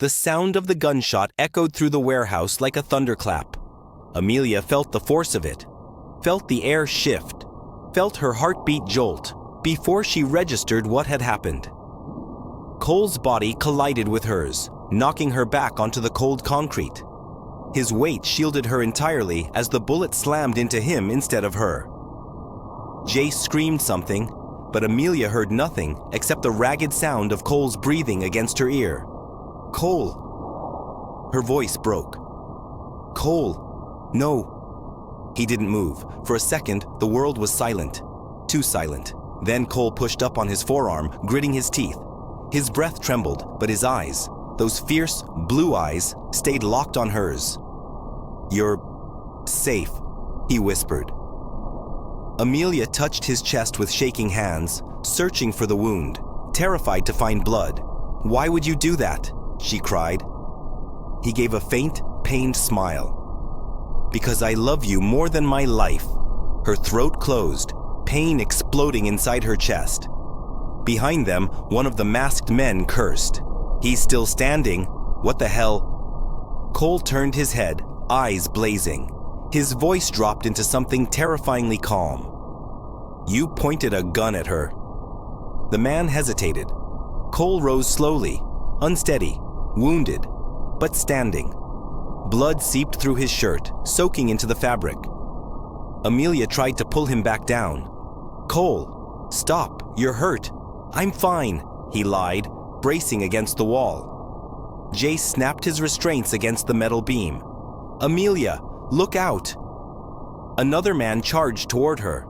The sound of the gunshot echoed through the warehouse like a thunderclap. Amelia felt the force of it, felt the air shift, felt her heartbeat jolt before she registered what had happened. Cole's body collided with hers, knocking her back onto the cold concrete. His weight shielded her entirely as the bullet slammed into him instead of her. Jace screamed something, but Amelia heard nothing except the ragged sound of Cole's breathing against her ear. "Cole!" Her voice broke. "Cole! No!" He didn't move. For a second, the world was silent. Too silent. Then Cole pushed up on his forearm, gritting his teeth. His breath trembled, but his eyes, those fierce, blue eyes, stayed locked on hers. "You're safe," he whispered. Amelia touched his chest with shaking hands, searching for the wound, terrified to find blood. "Why would you do that?" she cried. He gave a faint, pained smile. "Because I love you more than my life." Her throat closed, pain exploding inside her chest. Behind them, one of the masked men cursed. "He's still standing. What the hell?" Cole turned his head, eyes blazing. His voice dropped into something terrifyingly calm. "You pointed a gun at her." The man hesitated. Cole rose slowly, unsteady, wounded, but standing. Blood seeped through his shirt, soaking into the fabric. Amelia tried to pull him back down. "Cole, stop, you're hurt." "I'm fine," he lied, bracing against the wall. Jace snapped his restraints against the metal beam. "Amelia, look out!" Another man charged toward her.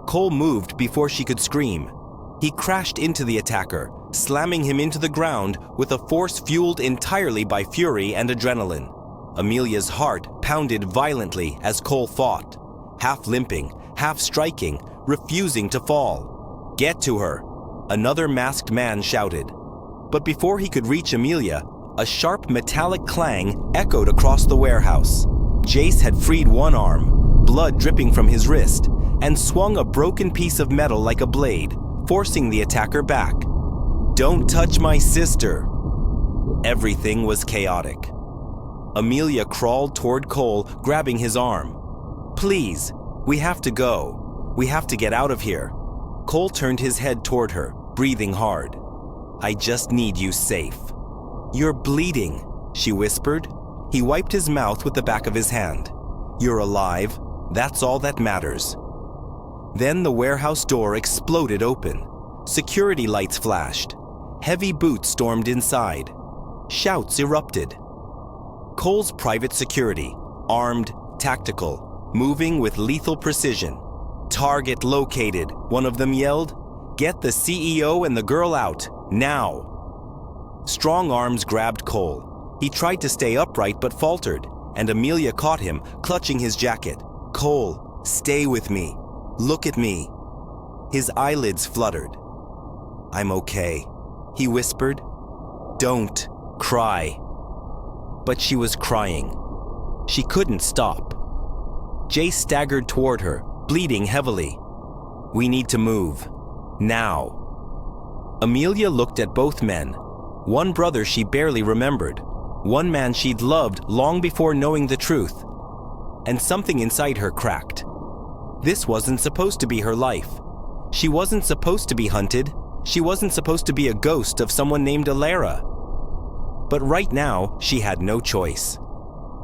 Cole moved before she could scream. He crashed into the attacker, slamming him into the ground with a force fueled entirely by fury and adrenaline. Amelia's heart pounded violently as Cole fought, half limping, half striking, refusing to fall. "Get to her!" Another masked man shouted. But before he could reach Amelia, a sharp metallic clang echoed across the warehouse. Jace had freed one arm, blood dripping from his wrist, and swung a broken piece of metal like a blade, forcing the attacker back. "Don't touch my sister!" Everything was chaotic. Amelia crawled toward Cole, grabbing his arm. "Please, we have to go. We have to get out of here." Cole turned his head toward her, breathing hard. "I just need you safe." "You're bleeding," she whispered. He wiped his mouth with the back of his hand. "You're alive. That's all that matters." Then the warehouse door exploded open. Security lights flashed. Heavy boots stormed inside. Shouts erupted. Cole's private security, armed, tactical, moving with lethal precision. "Target located," one of them yelled. "Get the CEO and the girl out, now." Strong arms grabbed Cole. He tried to stay upright but faltered, and Amelia caught him, clutching his jacket. "Cole, stay with me. Look at me." His eyelids fluttered. "I'm okay," he whispered. "Don't cry." But she was crying. She couldn't stop. Jace staggered toward her, bleeding heavily. "We need to move. Now." Amelia looked at both men. One brother she barely remembered. One man she'd loved long before knowing the truth. And something inside her cracked. This wasn't supposed to be her life. She wasn't supposed to be hunted. She wasn't supposed to be a ghost of someone named Alara. But right now, she had no choice.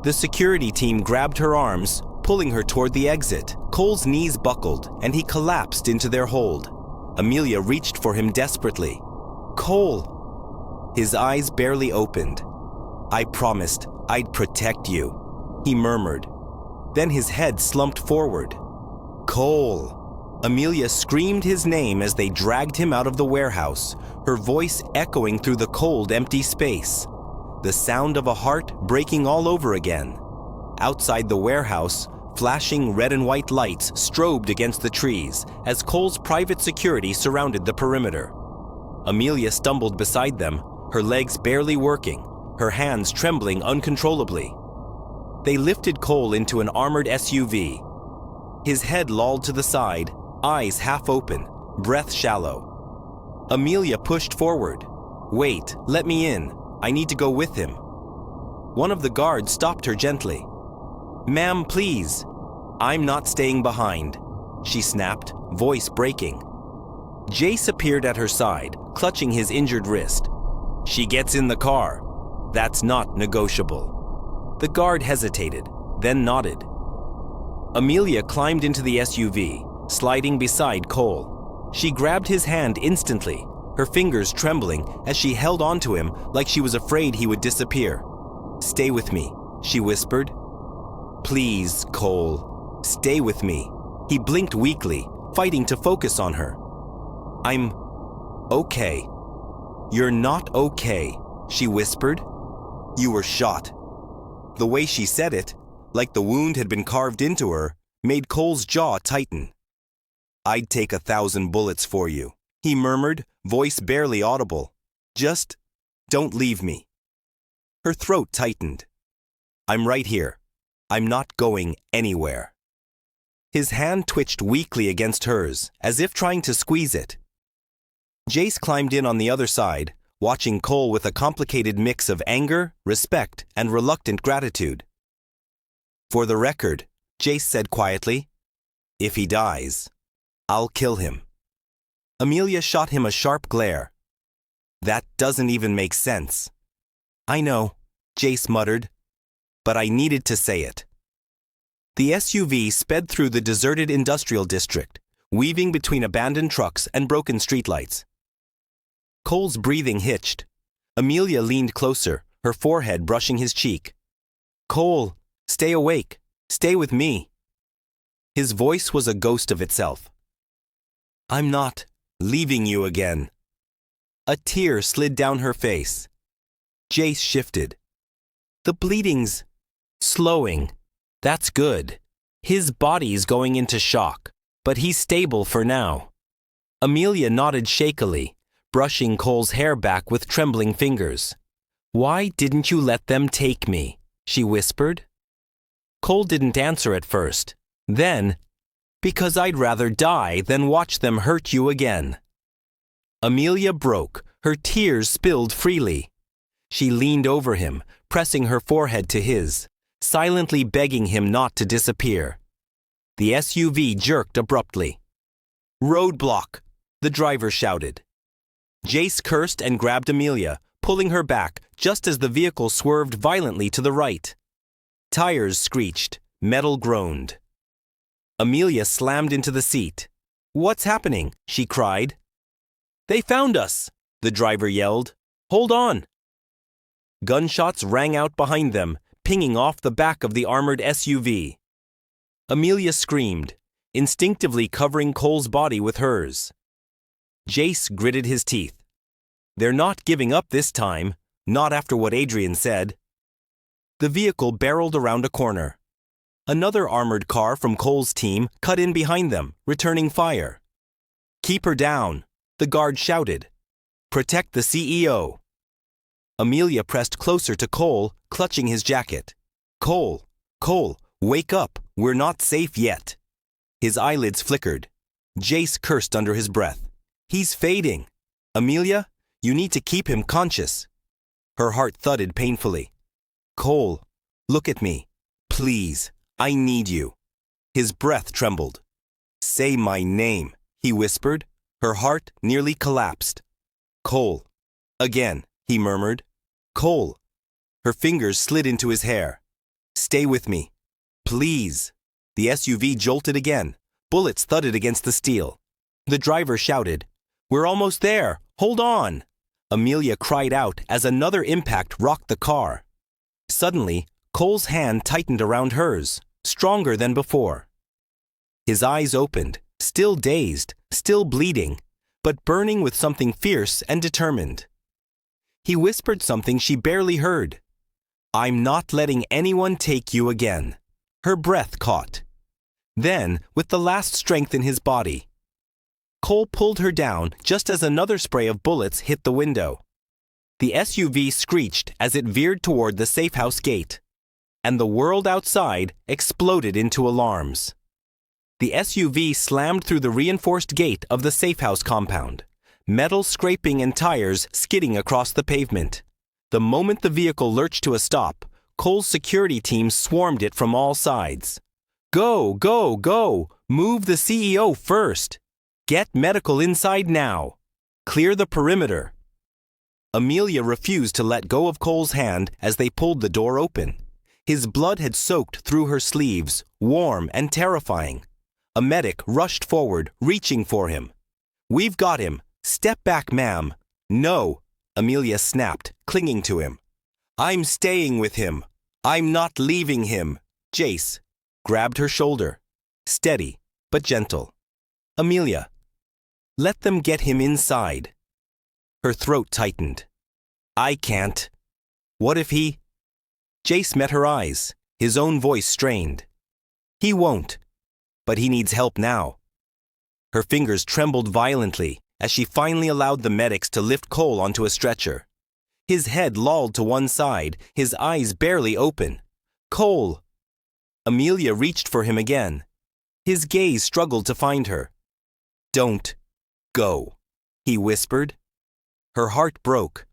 The security team grabbed her arms, pulling her toward the exit. Cole's knees buckled, and he collapsed into their hold. Amelia reached for him desperately. "Cole!" His eyes barely opened. "I promised I'd protect you," he murmured. Then his head slumped forward. "Cole!" Amelia screamed his name as they dragged him out of the warehouse, her voice echoing through the cold, empty space. The sound of a heart breaking all over again. Outside the warehouse, flashing red and white lights strobed against the trees as Cole's private security surrounded the perimeter. Amelia stumbled beside them, her legs barely working, her hands trembling uncontrollably. They lifted Cole into an armored SUV. His head lolled to the side, eyes half open, breath shallow. Amelia pushed forward. "Wait, let me in. I need to go with him. One of the guards stopped her gently. Ma'am, please. I'm not staying behind, she snapped, voice breaking. Jace appeared at her side, clutching his injured wrist. She gets in the car. That's not negotiable. The guard hesitated, then nodded. Amelia climbed into the SUV, sliding beside Cole. She grabbed his hand instantly, her fingers trembling as she held onto him like she was afraid he would disappear. Stay with me, she whispered. Please, Cole, stay with me. He blinked weakly, fighting to focus on her. I'm okay. You're not okay, she whispered. You were shot. The way she said it, like the wound had been carved into her, made Cole's jaw tighten. I'd take 1,000 bullets for you, he murmured, voice barely audible. Just don't leave me. Her throat tightened. I'm right here. I'm not going anywhere. His hand twitched weakly against hers, as if trying to squeeze it. Jace climbed in on the other side, watching Cole with a complicated mix of anger, respect, and reluctant gratitude. For the record, Jace said quietly, if he dies, I'll kill him. Amelia shot him a sharp glare. That doesn't even make sense. I know, Jace muttered, but I needed to say it. The SUV sped through the deserted industrial district, weaving between abandoned trucks and broken streetlights. Cole's breathing hitched. Amelia leaned closer, her forehead brushing his cheek. Cole, stay awake. Stay with me. His voice was a ghost of itself. I'm not leaving you again. A tear slid down her face. Jace shifted. The bleeding's slowing. That's good. His body's going into shock, but he's stable for now. Amelia nodded shakily, brushing Cole's hair back with trembling fingers. Why didn't you let them take me? She whispered. Cole didn't answer at first. Then, because I'd rather die than watch them hurt you again. Amelia broke, her tears spilled freely. She leaned over him, pressing her forehead to his, silently begging him not to disappear. The SUV jerked abruptly. Roadblock, the driver shouted. Jace cursed and grabbed Amelia, pulling her back just as the vehicle swerved violently to the right. Tires screeched, metal groaned. Amelia slammed into the seat. What's happening? She cried. They found us, the driver yelled. Hold on. Gunshots rang out behind them, pinging off the back of the armored SUV. Amelia screamed, instinctively covering Cole's body with hers. Jace gritted his teeth. They're not giving up this time, not after what Adrian said. The vehicle barreled around a corner. Another armored car from Cole's team cut in behind them, returning fire. Keep her down, the guard shouted. Protect the CEO. Amelia pressed closer to Cole, clutching his jacket. Cole, wake up, we're not safe yet. His eyelids flickered. Jace cursed under his breath. He's fading. Amelia, you need to keep him conscious. Her heart thudded painfully. Cole, look at me. Please, I need you. His breath trembled. Say my name, he whispered. Her heart nearly collapsed. Cole. Again, he murmured. Cole. Her fingers slid into his hair. Stay with me. Please. The SUV jolted again. Bullets thudded against the steel. The driver shouted, We're almost there. Hold on. Amelia cried out as another impact rocked the car. Suddenly, Cole's hand tightened around hers, stronger than before. His eyes opened, still dazed, still bleeding, but burning with something fierce and determined. He whispered something she barely heard. I'm not letting anyone take you again. Her breath caught. Then, with the last strength in his body, Cole pulled her down just as another spray of bullets hit the window. The SUV screeched as it veered toward the safe house gate, and the world outside exploded into alarms. The SUV slammed through the reinforced gate of the safe house compound, metal scraping and tires skidding across the pavement. The moment the vehicle lurched to a stop, Cole's security team swarmed it from all sides. Go, go, go! Move the CEO first! Get medical inside now! Clear the perimeter! Amelia refused to let go of Cole's hand as they pulled the door open. His blood had soaked through her sleeves, warm and terrifying. A medic rushed forward, reaching for him. We've got him. Step back, ma'am. No, Amelia snapped, clinging to him. I'm staying with him. I'm not leaving him. Jace grabbed her shoulder. Steady, but gentle. Amelia, let them get him inside. Her throat tightened. I can't. What if he... Jace met her eyes, his own voice strained. He won't, but he needs help now. Her fingers trembled violently as she finally allowed the medics to lift Cole onto a stretcher. His head lolled to one side, his eyes barely open. Cole! Amelia reached for him again. His gaze struggled to find her. Don't go, he whispered. Her heart broke.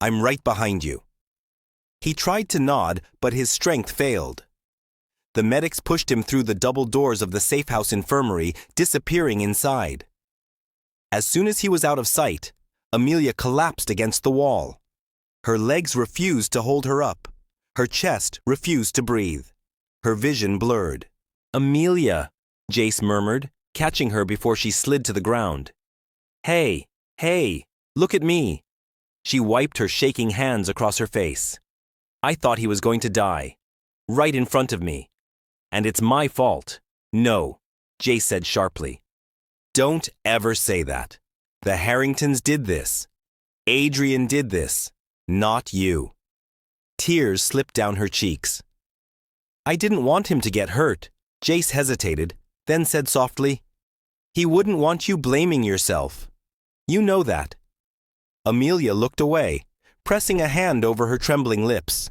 I'm right behind you. He tried to nod, but his strength failed. The medics pushed him through the double doors of the safe house infirmary, disappearing inside. As soon as he was out of sight, Amelia collapsed against the wall. Her legs refused to hold her up. Her chest refused to breathe. Her vision blurred. Amelia, Jace murmured, catching her before she slid to the ground. Hey, look at me. She wiped her shaking hands across her face. I thought he was going to die. Right in front of me. And it's my fault. No, Jace said sharply. Don't ever say that. The Harringtons did this. Adrian did this. Not you. Tears slipped down her cheeks. I didn't want him to get hurt. Jace hesitated, then said softly, he wouldn't want you blaming yourself. You know that. Amelia looked away, pressing a hand over her trembling lips.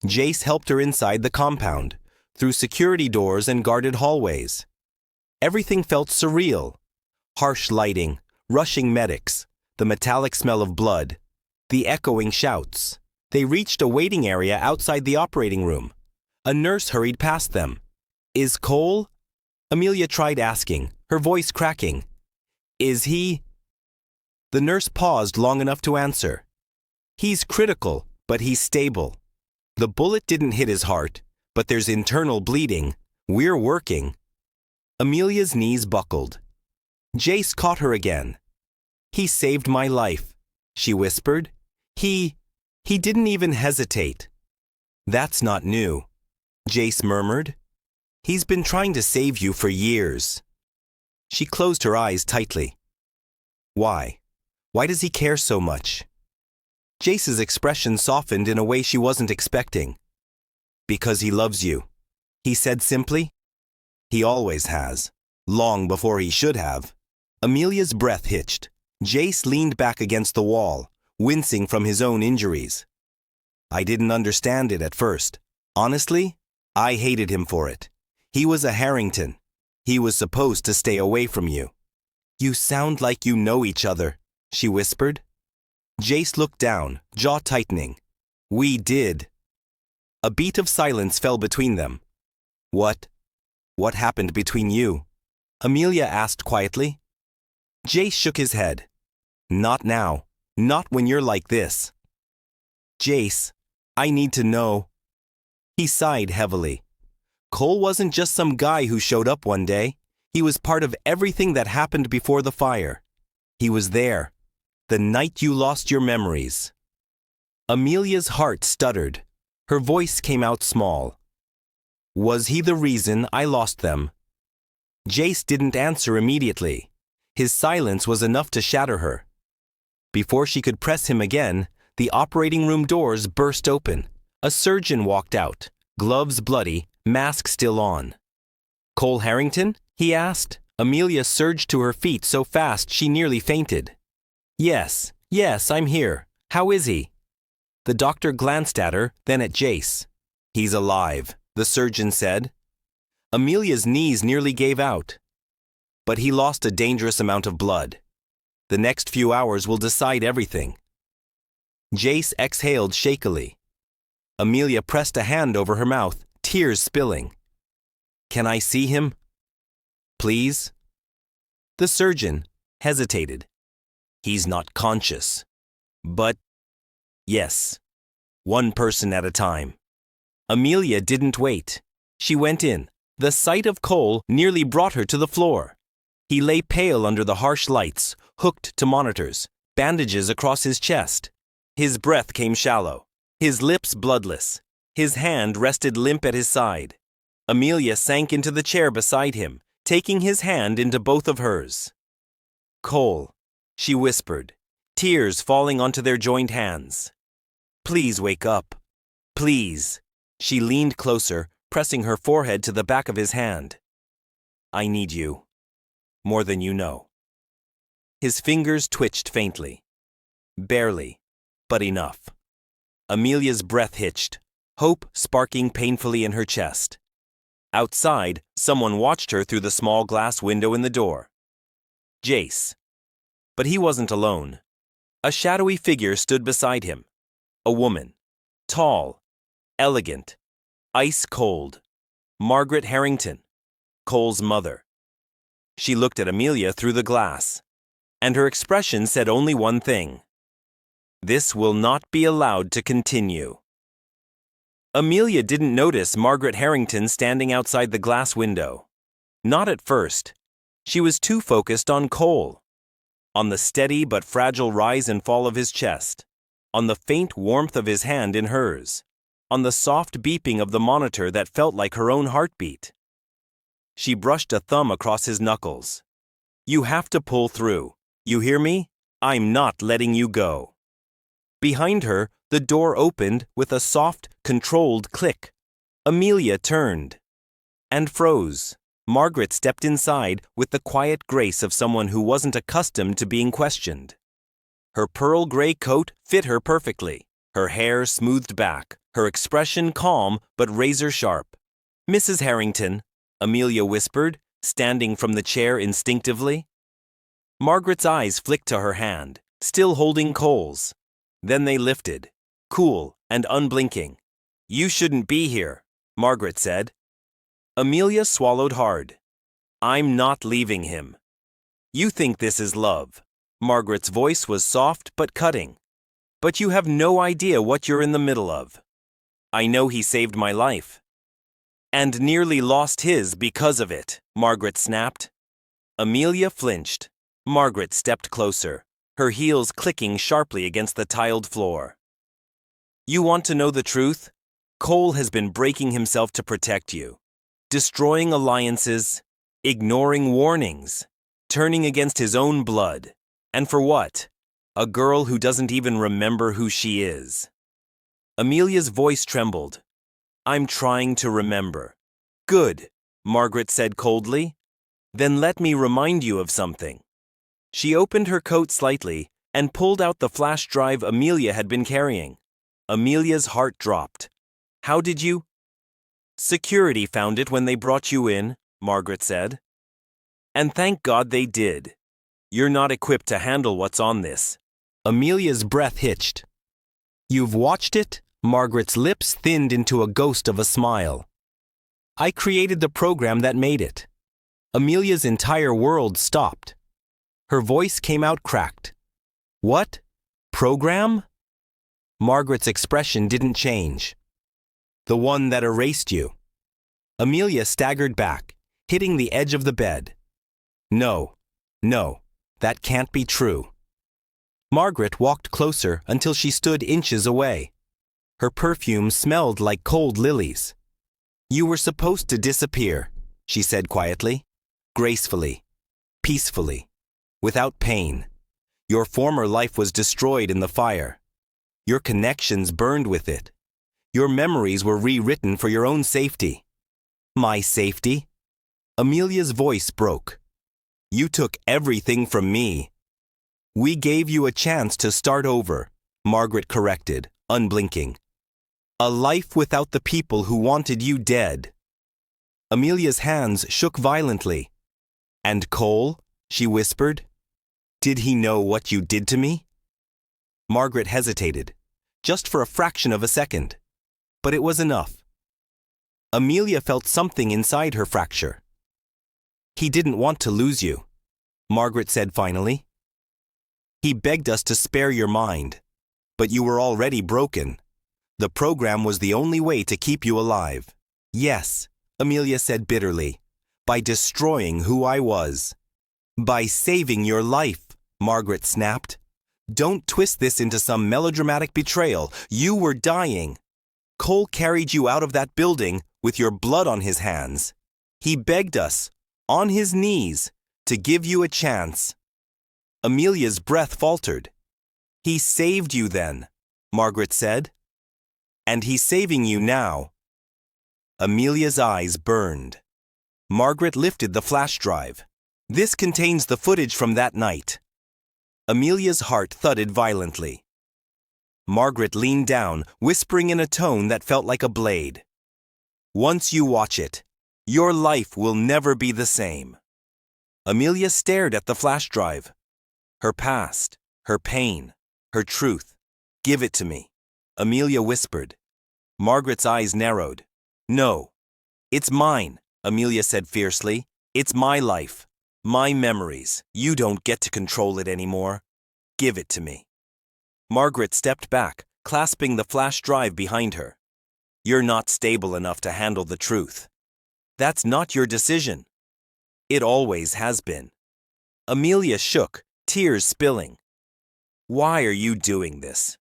Jace helped her inside the compound, through security doors and guarded hallways. Everything felt surreal. Harsh lighting, rushing medics, the metallic smell of blood, the echoing shouts. They reached a waiting area outside the operating room. A nurse hurried past them. Is Cole? Amelia tried asking, her voice cracking. Is he? The nurse paused long enough to answer. He's critical, but he's stable. The bullet didn't hit his heart, but there's internal bleeding. We're working. Amelia's knees buckled. Jace caught her again. He saved my life, she whispered. He didn't even hesitate. That's not new, Jace murmured. He's been trying to save you for years. She closed her eyes tightly. Why? Why does he care so much? Jace's expression softened in a way she wasn't expecting. Because he loves you, he said simply. He always has, long before he should have. Amelia's breath hitched. Jace leaned back against the wall, wincing from his own injuries. I didn't understand it at first. Honestly, I hated him for it. He was a Harrington. He was supposed to stay away from you. You sound like you know each other, she whispered. Jace looked down, jaw tightening. We did. A beat of silence fell between them. What happened between you? Amelia asked quietly. Jace shook his head. Not now. Not when you're like this. Jace, I need to know. He sighed heavily. Cole wasn't just some guy who showed up one day. He was part of everything that happened before the fire. He was there. The night you lost your memories. Amelia's heart stuttered. Her voice came out small. Was he the reason I lost them? Jace didn't answer immediately. His silence was enough to shatter her. Before she could press him again, the operating room doors burst open. A surgeon walked out, gloves bloody, mask still on. Cole Harrington? He asked. Amelia surged to her feet so fast she nearly fainted. Yes, I'm here. How is he? The doctor glanced at her, then at Jace. He's alive, the surgeon said. Amelia's knees nearly gave out. But he lost a dangerous amount of blood. The next few hours will decide everything. Jace exhaled shakily. Amelia pressed a hand over her mouth, tears spilling. "Can I see him? Please?" The surgeon hesitated. "He's not conscious. But, yes, one person at a time." Amelia didn't wait. She went in. The sight of Cole nearly brought her to the floor. He lay pale under the harsh lights, hooked to monitors, bandages across his chest. His breath came shallow, his lips bloodless. His hand rested limp at his side. Amelia sank into the chair beside him, taking his hand into both of hers. "Cole," she whispered, tears falling onto their joined hands. "Please wake up. Please." She leaned closer, pressing her forehead to the back of his hand. "I need you. More than you know." His fingers twitched faintly. Barely, but enough. Amelia's breath hitched, hope sparking painfully in her chest. Outside, someone watched her through the small glass window in the door. Jace. But he wasn't alone. A shadowy figure stood beside him. A woman. Tall. Elegant. Ice cold. Margaret Harrington. Cole's mother. She looked at Amelia through the glass, and her expression said only one thing. This will not be allowed to continue. Amelia didn't notice Margaret Harrington standing outside the glass window. Not at first. She was too focused on Cole. On the steady but fragile rise and fall of his chest. On the faint warmth of his hand in hers. On the soft beeping of the monitor that felt like her own heartbeat. She brushed a thumb across his knuckles. "You have to pull through. You hear me? I'm not letting you go." Behind her, the door opened with a soft, controlled click. Amelia turned. And froze. Margaret stepped inside with the quiet grace of someone who wasn't accustomed to being questioned. Her pearl gray coat fit her perfectly, her hair smoothed back, her expression calm but razor sharp. "Mrs. Harrington," Amelia whispered, standing from the chair instinctively. Margaret's eyes flicked to her hand, still holding Cole's. Then they lifted, cool and unblinking. "You shouldn't be here," Margaret said. Amelia swallowed hard. "I'm not leaving him." "You think this is love." Margaret's voice was soft but cutting. "But you have no idea what you're in the middle of. I know he saved my life." "And nearly lost his because of it," Margaret snapped. Amelia flinched. Margaret stepped closer, her heels clicking sharply against the tiled floor. "You want to know the truth? Cole has been breaking himself to protect you. Destroying alliances, ignoring warnings, turning against his own blood. And for what? A girl who doesn't even remember who she is." Amelia's voice trembled. "I'm trying to remember." "Good," Margaret said coldly. "Then let me remind you of something." She opened her coat slightly and pulled out the flash drive Amelia had been carrying. Amelia's heart dropped. "How did you?" "Security found it when they brought you in," Margaret said. "And thank God they did. You're not equipped to handle what's on this." Amelia's breath hitched. "You've watched it?" Margaret's lips thinned into a ghost of a smile. "I created the program that made it." Amelia's entire world stopped. Her voice came out cracked. "What? Program?" Margaret's expression didn't change. "The one that erased you." Amelia staggered back, hitting the edge of the bed. No, that can't be true." Margaret walked closer until she stood inches away. Her perfume smelled like cold lilies. "You were supposed to disappear," she said quietly, gracefully, peacefully, without pain. Your former life was destroyed in the fire. Your connections burned with it. Your memories were rewritten for your own safety. My safety? Amelia's voice broke. "You took everything from me." "We gave you a chance to start over," Margaret corrected, unblinking. "A life without the people who wanted you dead." Amelia's hands shook violently. "And Cole?" she whispered. "Did he know what you did to me?" Margaret hesitated, just for a fraction of a second. But it was enough. Amelia felt something inside her fracture. "He didn't want to lose you," Margaret said finally. "He begged us to spare your mind, but you were already broken. The program was the only way to keep you alive." "Yes," Amelia said bitterly, "by destroying who I was." "By saving your life," Margaret snapped. "Don't twist this into some melodramatic betrayal. You were dying. Cole carried you out of that building with your blood on his hands. He begged us, on his knees, to give you a chance." Amelia's breath faltered. "He saved you then," Margaret said. "And he's saving you now." Amelia's eyes burned. Margaret lifted the flash drive. "This contains the footage from that night." Amelia's heart thudded violently. Margaret leaned down, whispering in a tone that felt like a blade. "Once you watch it, your life will never be the same." Amelia stared at the flash drive. Her past, her pain, her truth. "Give it to me," Amelia whispered. Margaret's eyes narrowed. "No, it's mine," Amelia said fiercely. "It's my life, my memories. You don't get to control it anymore. Give it to me." Margaret stepped back, clasping the flash drive behind her. "You're not stable enough to handle the truth. That's not your decision. It always has been." Amelia shook, tears spilling. "Why are you doing this?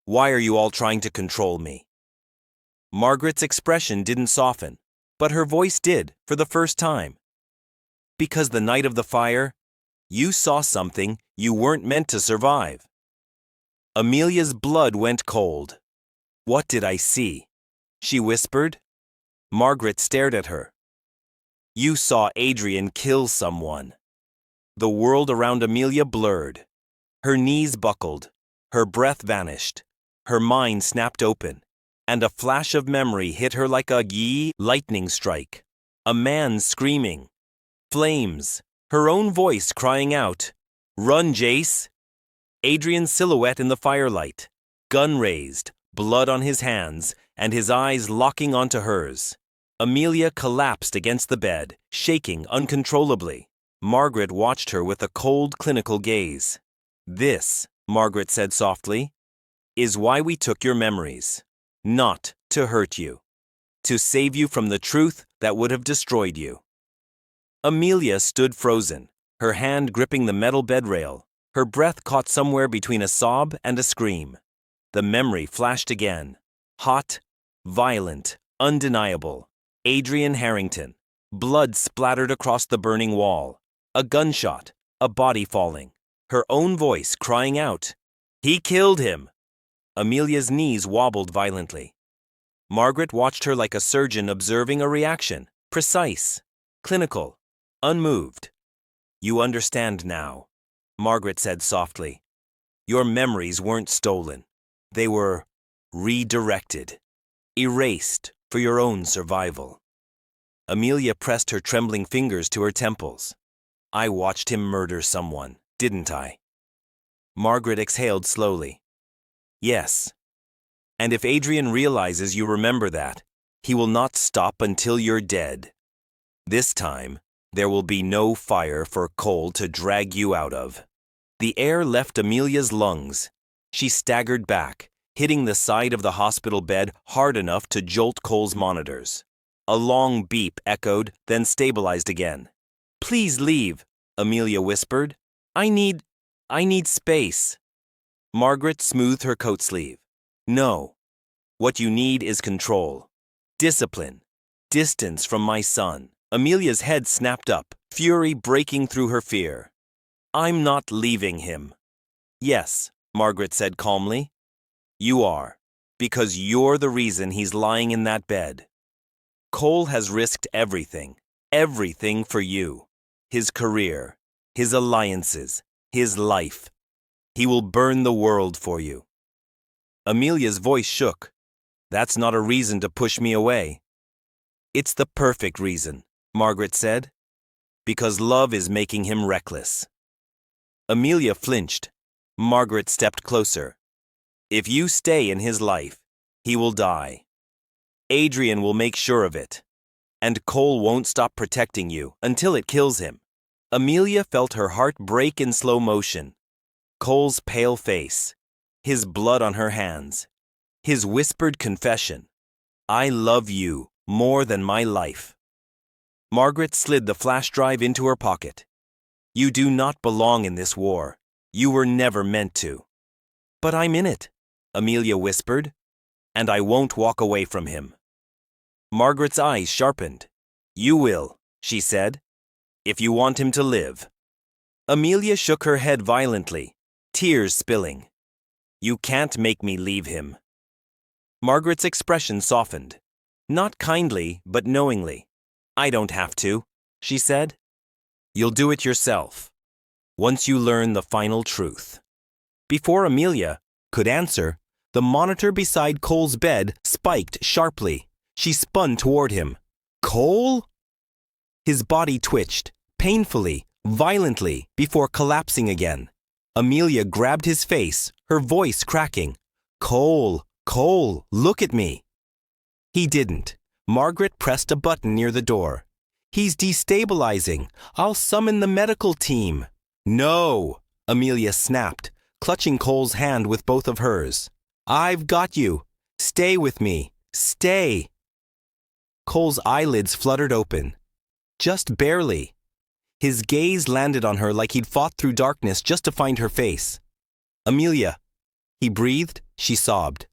Why are you all trying to control me?" Margaret's expression didn't soften, but her voice did for the first time. "Because the night of the fire, you saw something you weren't meant to survive." Amelia's blood went cold. "What did I see?" she whispered. Margaret stared at her. "You saw Adrian kill someone." The world around Amelia blurred. Her knees buckled, her breath vanished, her mind snapped open, and a flash of memory hit her like a lightning strike. A man screaming. Flames, her own voice crying out, "Run, Jace!" Adrian's silhouette in the firelight, gun raised, blood on his hands, and his eyes locking onto hers. Amelia collapsed against the bed, shaking uncontrollably. Margaret watched her with a cold, clinical gaze. "This," Margaret said softly, "is why we took your memories. Not to hurt you. To save you from the truth that would have destroyed you." Amelia stood frozen, her hand gripping the metal bedrail. Her breath caught somewhere between a sob and a scream. The memory flashed again. Hot, violent, undeniable. Adrian Harrington. Blood splattered across the burning wall. A gunshot, a body falling. Her own voice crying out, "He killed him!" Amelia's knees wobbled violently. Margaret watched her like a surgeon observing a reaction, precise, clinical, unmoved. "You understand now," Margaret said softly. "Your memories weren't stolen. They were redirected, erased for your own survival." Amelia pressed her trembling fingers to her temples. "I watched him murder someone, didn't I?" Margaret exhaled slowly. "Yes. And if Adrian realizes you remember that, he will not stop until you're dead. This time, there will be no fire for Cole to drag you out of." The air left Amelia's lungs. She staggered back, hitting the side of the hospital bed hard enough to jolt Cole's monitors. A long beep echoed, then stabilized again. "Please leave," Amelia whispered. I need space." Margaret smoothed her coat sleeve. "No. What you need is control. Discipline. Distance from my son." Amelia's head snapped up, fury breaking through her fear. "I'm not leaving him." "Yes," Margaret said calmly. "You are, because you're the reason he's lying in that bed. Cole has risked everything for you. His career, his alliances, his life. He will burn the world for you." Amelia's voice shook. "That's not a reason to push me away." "It's the perfect reason," Margaret said. "Because love is making him reckless." Amelia flinched. Margaret stepped closer. If you stay in his life, he will die. Adrian will make sure of it. And Cole won't stop protecting you until it kills him. Amelia felt her heart break in slow motion. Cole's pale face, his blood on her hands, his whispered confession, "I love you more than my life." Margaret slid the flash drive into her pocket. "You do not belong in this war. You were never meant to." "But I'm in it," Amelia whispered, "and I won't walk away from him." Margaret's eyes sharpened. "You will," she said, "if you want him to live." Amelia shook her head violently, tears spilling. "You can't make me leave him." Margaret's expression softened, not kindly but knowingly. "I don't have to," she said. "You'll do it yourself, once you learn the final truth." Before Amelia could answer, the monitor beside Cole's bed spiked sharply. She spun toward him. "Cole?" His body twitched, painfully, violently, before collapsing again. Amelia grabbed his face, her voice cracking. "Cole, Cole, look at me." He didn't. Margaret pressed a button near the door. "He's destabilizing. I'll summon the medical team." "No," Amelia snapped, clutching Cole's hand with both of hers. "I've got you. Stay with me. Stay." Cole's eyelids fluttered open. Just barely. His gaze landed on her like he'd fought through darkness just to find her face. "Amelia." He breathed, she sobbed.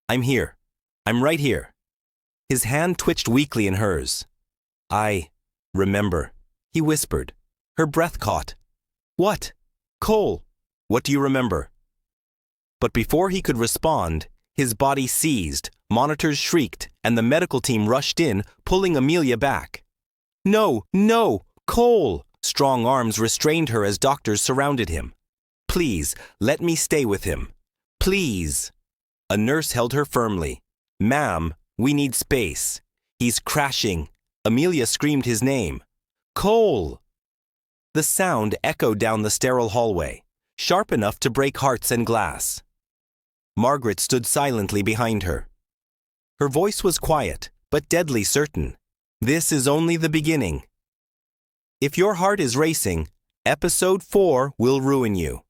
"I'm here. I'm right here." His hand twitched weakly in hers. "I remember," he whispered. Her breath caught. "What? Cole, what do you remember?" But before he could respond, his body seized, monitors shrieked, and the medical team rushed in, pulling Amelia back. "No, no, Cole!" Strong arms restrained her as doctors surrounded him. "Please, let me stay with him. Please." A nurse held her firmly. "Ma'am, we need space. He's crashing." Amelia screamed his name. "Cole!" The sound echoed down the sterile hallway, sharp enough to break hearts and glass. Margaret stood silently behind her. Her voice was quiet, but deadly certain. "This is only the beginning. If your heart is racing, episode 4 will ruin you.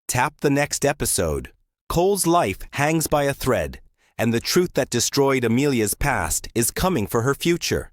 Tap the next episode. Cole's life hangs by a thread, and the truth that destroyed Amelia's past is coming for her future."